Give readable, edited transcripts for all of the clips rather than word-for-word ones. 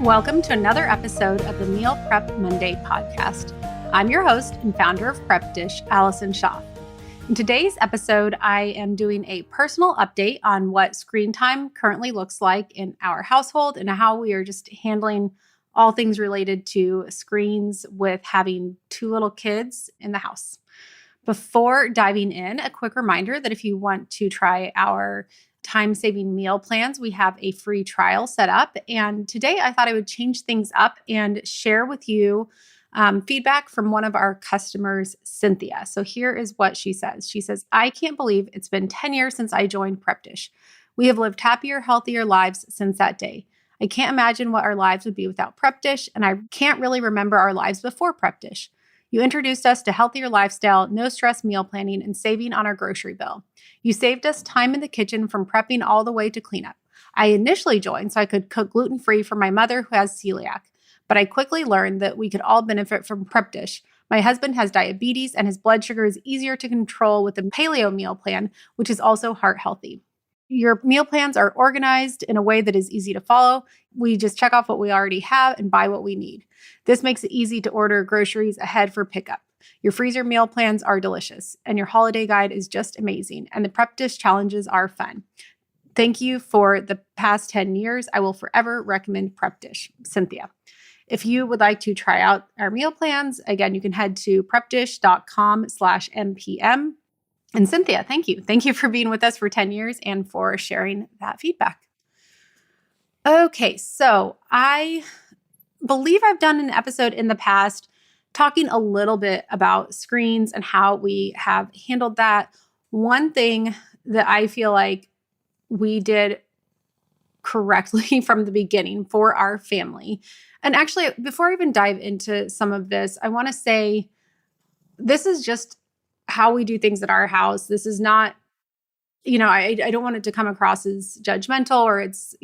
Welcome to another episode of the Meal Prep Monday podcast. I'm your host and founder of Prep Dish, Allison Schaaf. In today's episode, I am doing a personal update on what screen time currently looks like in our household and how we are just handling all things related to screens with having two little kids in the house. Before diving in, a quick reminder that if you want to try our time-saving meal plans, we have a free trial set up. And today I thought I would change things up and share with you feedback from one of our customers, Cynthia. So here is what she says. She says, I can't believe it's been 10 years since I joined Prep Dish. We have lived happier, healthier lives since that day. I can't imagine what our lives would be without Prep Dish, and I can't really remember our lives before Prep Dish. You introduced us to healthier lifestyle, no stress meal planning, and saving on our grocery bill. You saved us time in the kitchen from prepping all the way to cleanup. I initially joined so I could cook gluten-free for my mother who has celiac, but I quickly learned that we could all benefit from Prep Dish. My husband has diabetes and his blood sugar is easier to control with the paleo meal plan, which is also heart healthy. Your meal plans are organized in a way that is easy to follow. We just check off what we already have and buy what we need. This makes it easy to order groceries ahead for pickup. Your freezer meal plans are delicious, and your holiday guide is just amazing, and the Prep Dish challenges are fun. Thank you for the past 10 years. I will forever recommend Prep Dish. Cynthia. If you would like to try out our meal plans, again, you can head to prepdish.com/mpm. And Cynthia, thank you. Thank you for being with us for 10 years and for sharing that feedback. Okay, so I believe I've done an episode in the past talking a little bit about screens and how we have handled that. One thing that I feel like we did correctly from the beginning for our family, and actually, before I even dive into some of this, I want to say this is just how we do things at our house. This is not, I don't want it to come across as judgmental or it's,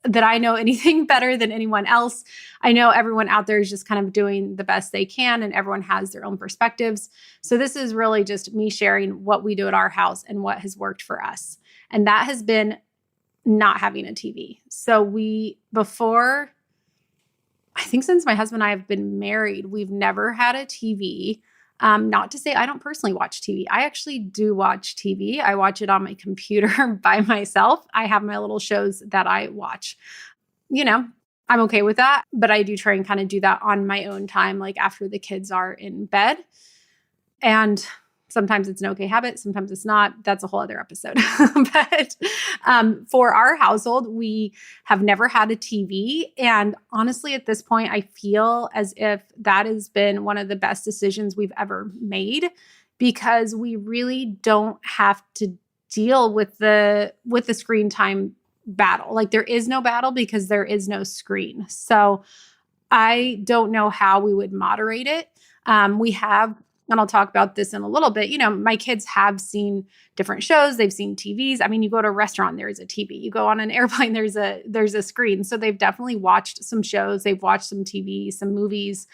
that I know anything better than anyone else. I know everyone out there is just kind of doing the best they can and everyone has their own perspectives. So this is really just me sharing what we do at our house and what has worked for us. And that has been not having a TV. So I think since my husband and I have been married, we've never had a TV. Not to say I don't personally watch TV. I actually do watch TV. I watch it on my computer by myself. I have my little shows that I watch. I'm okay with that, but I do try and kind of do that on my own time, like after the kids are in bed. And sometimes it's an okay habit. Sometimes it's not. That's a whole other episode. But for our household, we have never had a TV. And honestly, at this point, I feel as if that has been one of the best decisions we've ever made because we really don't have to deal with the screen time battle. Like there is no battle because there is no screen. So I don't know how we would moderate it. We have, and I'll talk about this in a little bit. My kids have seen different shows. They've seen TVs. I mean, you go to a restaurant, there's a TV. You go on an airplane, there's a screen. So they've definitely watched some shows. They've watched some TV, some movies.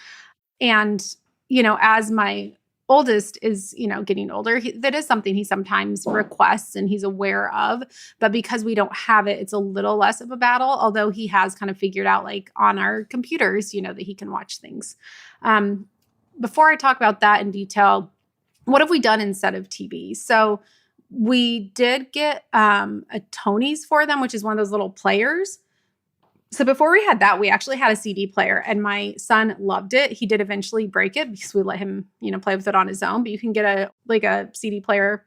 And, as my oldest is, getting older, that is something he sometimes requests and he's aware of. But because we don't have it, it's a little less of a battle, although he has kind of figured out like on our computers, that he can watch things. Before I talk about that in detail, what have we done instead of TV? So we did get a Tony's for them, which is one of those little players. So before we had that, we actually had a CD player and my son loved it. He did eventually break it because we let him, play with it on his own. But you can get a CD player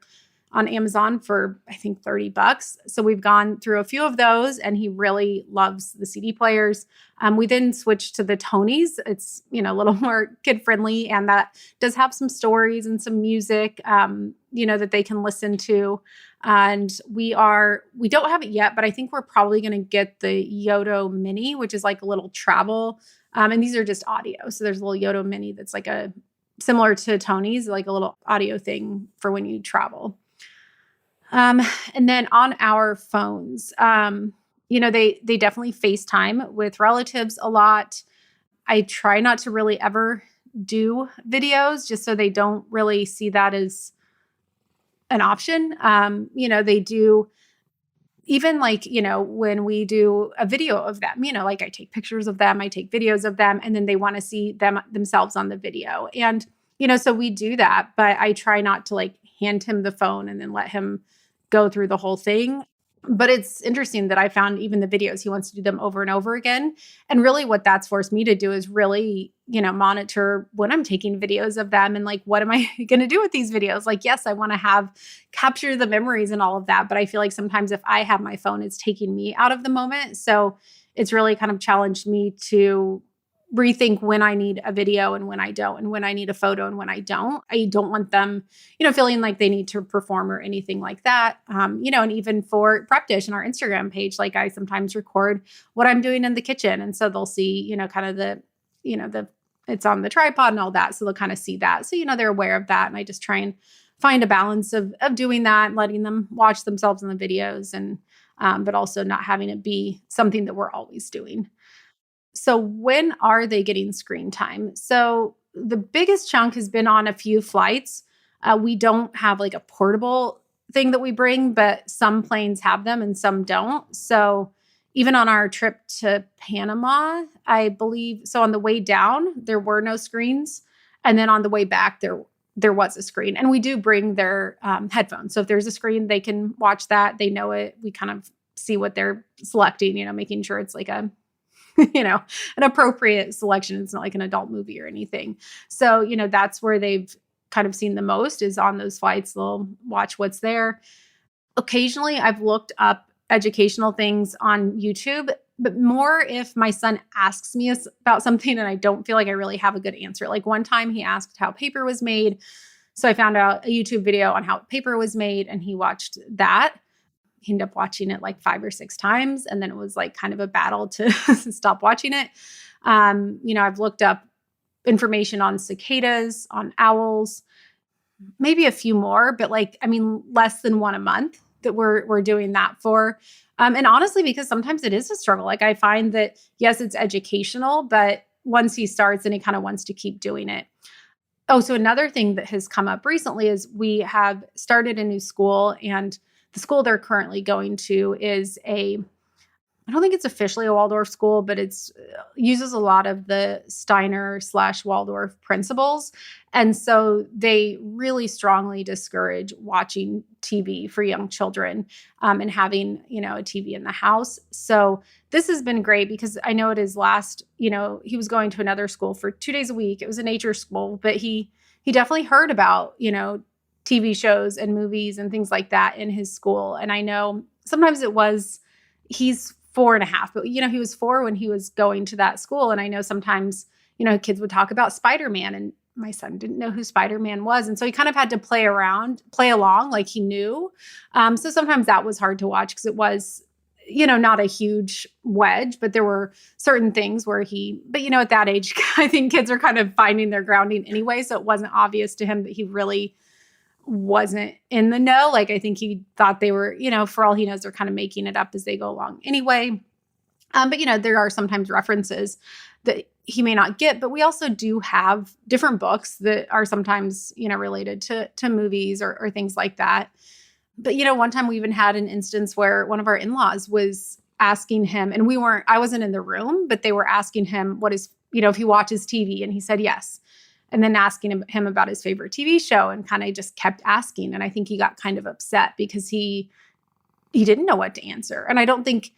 on Amazon for, I think, $30. So we've gone through a few of those and he really loves the CD players. We then switched to the Tony's. It's, a little more kid friendly and that does have some stories and some music, that they can listen to. And we don't have it yet, but I think we're probably going to get the Yoto Mini, which is like a little travel. And these are just audio. So there's a little Yoto Mini that's like similar to Tony's, like a little audio thing for when you travel. And then on our phones, they definitely FaceTime with relatives a lot. I try not to really ever do videos just so they don't really see that as an option. They do even like, when we do a video of them, like I take pictures of them, I take videos of them, and then they want to see themselves on the video. And, so we do that, but I try not to like hand him the phone and then let him go through the whole thing. But it's interesting that I found even the videos, he wants to do them over and over again. And really what that's forced me to do is really, monitor when I'm taking videos of them and like, what am I going to do with these videos? Like, yes, I want to capture the memories and all of that. But I feel like sometimes if I have my phone, it's taking me out of the moment. So it's really kind of challenged me to rethink when I need a video and when I don't, and when I need a photo and when I don't. I don't want them, feeling like they need to perform or anything like that. And even for Prep Dish and our Instagram page, like I sometimes record what I'm doing in the kitchen. And so they'll see, kind of it's on the tripod and all that. So they'll kind of see that. So, they're aware of that. And I just try and find a balance of doing that and letting them watch themselves in the videos and, but also not having it be something that we're always doing. So when are they getting screen time? So the biggest chunk has been on a few flights. We don't have like a portable thing that we bring, but some planes have them and some don't. So even on our trip to Panama, I believe, so on the way down, there were no screens. And then on the way back, there was a screen. And we do bring their headphones. So if there's a screen, they can watch that. They know it. We kind of see what they're selecting, making sure it's like a an appropriate selection. It's not like an adult movie or anything. So, that's where they've kind of seen the most is on those flights. They'll watch what's there. Occasionally, I've looked up educational things on YouTube, but more if my son asks me about something and I don't feel like I really have a good answer. Like one time he asked how paper was made. So I found out a YouTube video on how paper was made and he watched that. He ended up watching it like 5 or 6 times. And then it was like kind of a battle to stop watching it. I've looked up information on cicadas, on owls, maybe a few more, but less than one a month that we're doing that for. And honestly, because sometimes it is a struggle. Like I find that, yes, it's educational, but once he starts and he kind of wants to keep doing it. Oh, so another thing that has come up recently is we have started a new school, and the school they're currently going to is I don't think it's officially a Waldorf school, but it's uses a lot of the Steiner/Waldorf principles. And so they really strongly discourage watching TV for young children and having, a TV in the house. So this has been great because I know it is he was going to another school for 2 days a week. It was a nature school, but he definitely heard about, TV shows and movies and things like that in his school. And I know sometimes he's 4.5, but he was 4 when he was going to that school. And I know sometimes, kids would talk about Spider-Man, and my son didn't know who Spider-Man was. And so he kind of had to play along like he knew. So sometimes that was hard to watch because it was, not a huge wedge, but there were certain things where but at that age, I think kids are kind of finding their grounding anyway. So it wasn't obvious to him that he really wasn't in the know. Like, I think he thought they were, for all he knows, they're kind of making it up as they go along anyway. But, there are sometimes references that he may not get, but we also do have different books that are sometimes, related to movies or things like that. But, one time we even had an instance where one of our in-laws was asking him, and I wasn't in the room, but they were asking him if he watches TV, and he said yes. And then asking him about his favorite TV show, and kind of just kept asking. And I think he got kind of upset because he didn't know what to answer. And I don't think,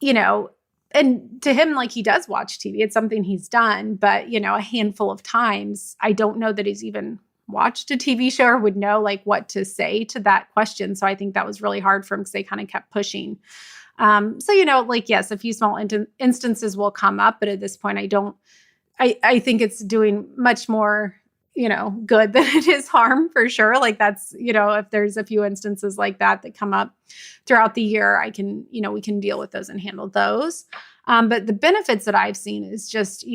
and to him, like, he does watch TV. It's something he's done, but, a handful of times. I don't know that he's even watched a TV show or would know like what to say to that question. So I think that was really hard for him because they kind of kept pushing. So, yes, a few small instances will come up, but at this point, I think it's doing much more, good than it is harm for sure. Like that's, if there's a few instances like that come up throughout the year, we can deal with those and handle those. But the benefits that I've seen is just,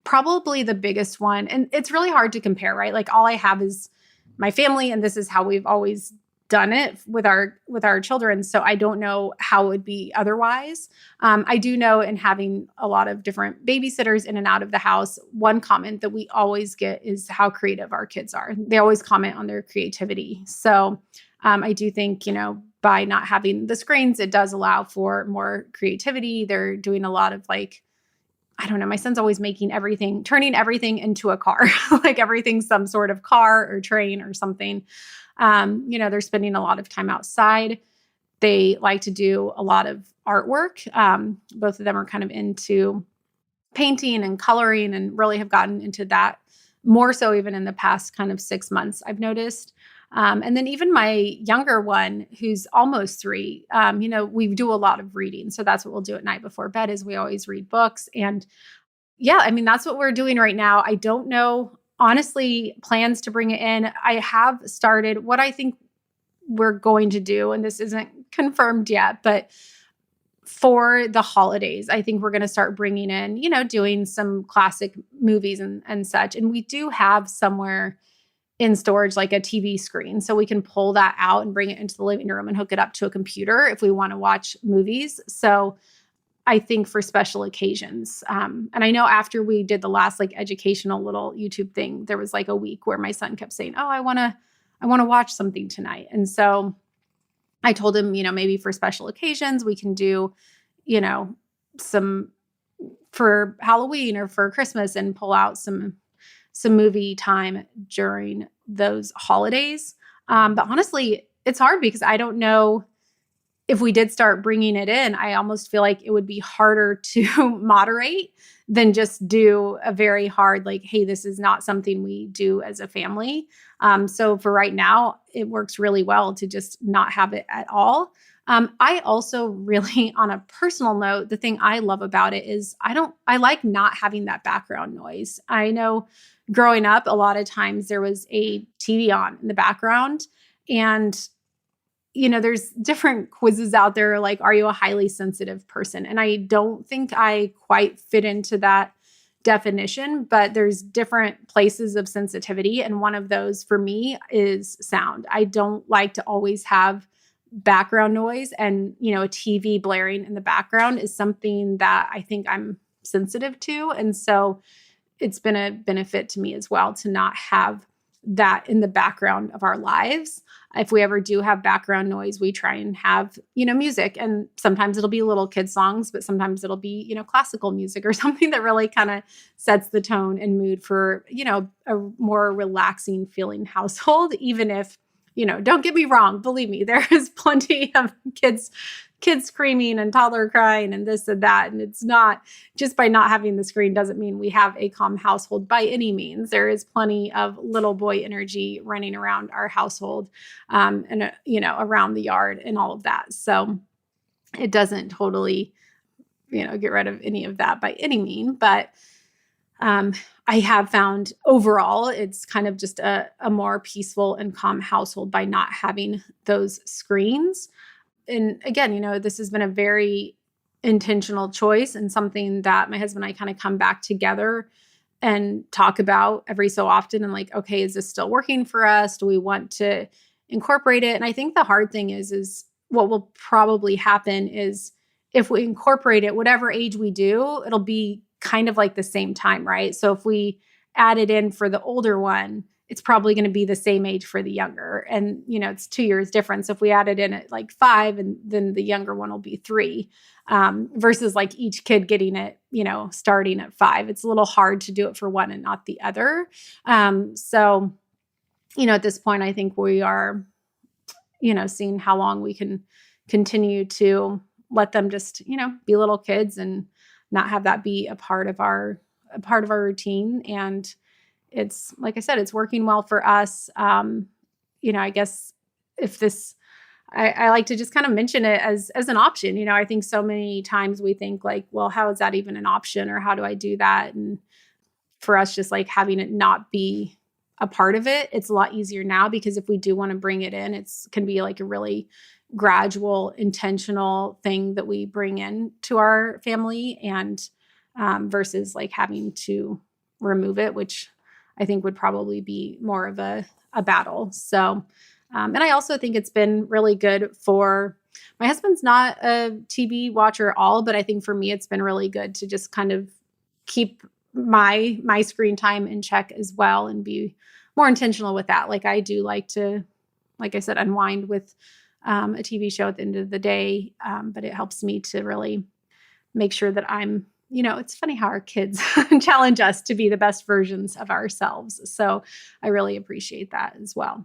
probably the biggest one. And it's really hard to compare, right? Like all I have is my family, and this is how we've always done it with our children. So I don't know how it would be otherwise. I do know in having a lot of different babysitters in and out of the house, one comment that we always get is how creative our kids are. They always comment on their creativity. So I do think, by not having the screens, it does allow for more creativity. They're doing a lot of like, I don't know, my son's always turning everything into a car, like everything's some sort of car or train or something. They're spending a lot of time outside. They like to do a lot of artwork. Both of them are kind of into painting and coloring and really have gotten into that more so even in the past kind of 6 months, I've noticed. And then even my younger one, who's almost 3, we do a lot of reading. So that's what we'll do at night before bed is we always read books. And yeah, I mean, that's what we're doing right now. I don't know, honestly, plans to bring it in. I have started what I think we're going to do, and this isn't confirmed yet, but for the holidays, I think we're going to start bringing in, doing some classic movies and such. And we do have somewhere in storage like a TV screen. So we can pull that out and bring it into the living room and hook it up to a computer if we want to watch movies. So I think for special occasions. And I know after we did the last like educational little YouTube thing, there was like a week where my son kept saying, "Oh, I want to watch something tonight." And so I told him, maybe for special occasions, we can do, some for Halloween or for Christmas and pull out some movie time during those holidays. But honestly, it's hard because I don't know if we did start bringing it in, I almost feel like it would be harder to moderate than just do a very hard, like, hey, this is not something we do as a family. So for right now, it works really well to just not have it at all. I also really, on a personal note, the thing I love about it is I like not having that background noise. I know growing up, a lot of times there was a TV on in the background and there's different quizzes out there like, are you a highly sensitive person? And I don't think I quite fit into that definition, but there's different places of sensitivity. And one of those for me is sound. I don't like to always have background noise and, a TV blaring in the background is something that I think I'm sensitive to. And so it's been a benefit to me as well to not have that in the background of our lives. If we ever do have background noise, we try and have, music. And sometimes it'll be little kid songs, but sometimes it'll be, classical music or something that really kind of sets the tone and mood for, a more relaxing feeling household, even if, don't get me wrong, believe me, there is plenty of kids screaming and toddler crying and this and that. And it's not just by not having the screen doesn't mean we have a calm household by any means. There is plenty of little boy energy running around our household and, around the yard and all of that. So it doesn't totally, get rid of any of that by any mean. But I have found overall, it's kind of just a more peaceful and calm household by not having those screens. And again, this has been a very intentional choice and something that my husband and I kind of come back together and talk about every so often. And like, okay, is this still working for us? Do we want to incorporate it? And I think the hard thing is what will probably happen is if we incorporate it, whatever age we do, it'll be kind of like the same time, right? So if we add it in for the older one, it's probably going to be the same age for the younger. And, it's 2 years difference. If we add it in at like 5 and then the younger one will be 3 versus like each kid getting it, starting at 5. It's a little hard to do it for one and not the other. So, at this point, I think we are, seeing how long we can continue to let them just, be little kids and not have that be a part of our routine. And it's, like I said, it's working well for us. I guess if this, I like to just kind of mention it as an option. I think so many times we think like, well, how is that even an option or how do I do that? And for us, just like having it not be a part of it, it's a lot easier now because if we do want to bring it in, it's can be like a really gradual, intentional thing that we bring in to our family and versus like having to remove it, which I think would probably be more of a battle. So, and I also think it's been really good for my husband's not a TV watcher at all, but I think for me, it's been really good to just kind of keep my screen time in check as well and be more intentional with that. Like I do like to, like I said, unwind with a TV show at the end of the day, but it helps me to really make sure that I'm, it's funny how our kids challenge us to be the best versions of ourselves. So I really appreciate that as well.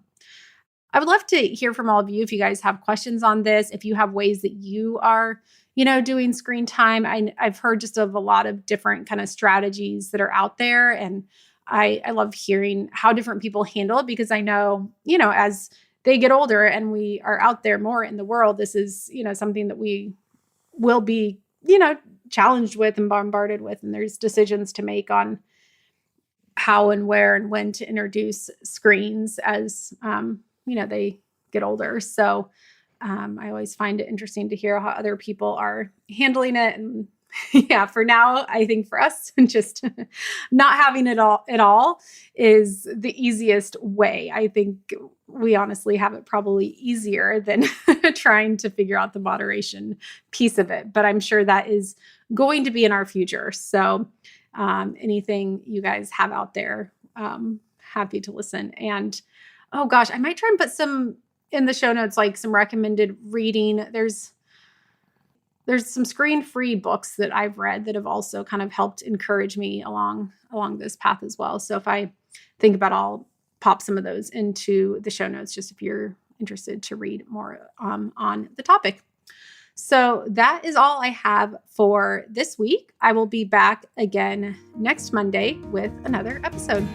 I would love to hear from all of you if you guys have questions on this, if you have ways that you are, doing screen time. I've heard just of a lot of different kind of strategies that are out there. And I love hearing how different people handle it, because I know, as they get older and we are out there more in the world, this is, something that we will be, challenged with and bombarded with. And there's decisions to make on how and where and when to introduce screens as, they get older. So I always find it interesting to hear how other people are handling it. And yeah, for now, I think for us, just not having it all at all is the easiest way. I think we honestly have it probably easier than trying to figure out the moderation piece of it. But I'm sure that is going to be in our future. So anything you guys have out there, happy to listen. And oh gosh, I might try and put some in the show notes, like some recommended reading. There's some screen-free books that I've read that have also kind of helped encourage me along this path as well. So if I think about it, I'll pop some of those into the show notes, just if you're interested to read more on the topic. So that is all I have for this week. I will be back again next Monday with another episode.